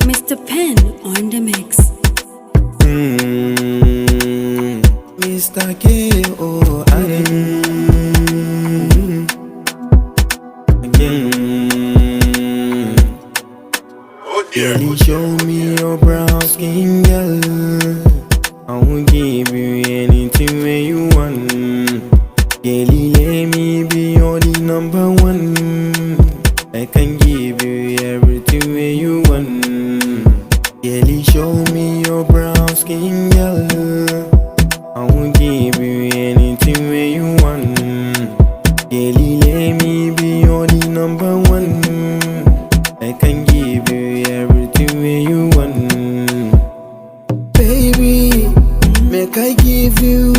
Mr. Pen on the mix. Mr. K.O. Again. Girl, show me your brown skin, girl. I will give you anything where you want. Girl, let me be your the number one. I can give you everything where you want. Girl, show me your brown skin, girl. I will give you anything where you want. Girl, let me be your the number one. I can give you everything where you want. Baby, make I give you,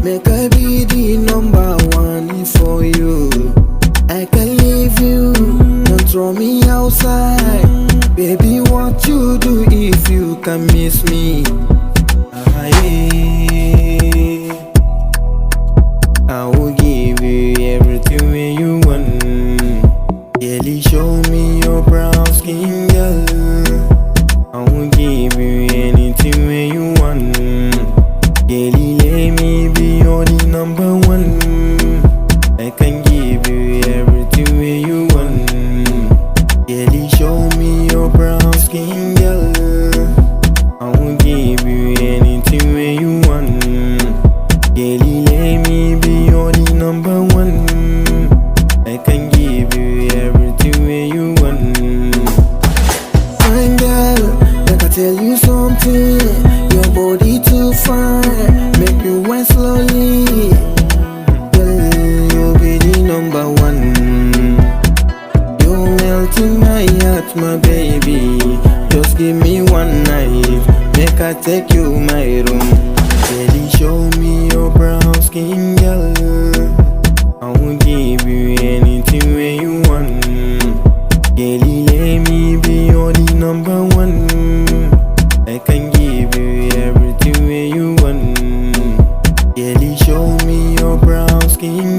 make I be the number one for you. I can leave you, don't throw me outside. Baby, what you do if you can miss me? I will give you everything where you want. Girl, show me your brown skin, girl. I will give you anything where you want. Girl, let me be your the number one. I can give you everything where you want. Girl, show me your brown skin, girl. I will give you anything where you want. Girl, let me be your the number one. I can give you everything where you want. Fine girl, like I tell you something. Your body too fine, make you wine slowly. Girl, you'll be the number one. You melt in my heart, my baby. Just give me one night, make I take you my room. Girl, show me your brown skin, girl. I will give you anything where you want. Girl, let me be your the number one. I can give you everything where you want. Girl, show me your brown skin,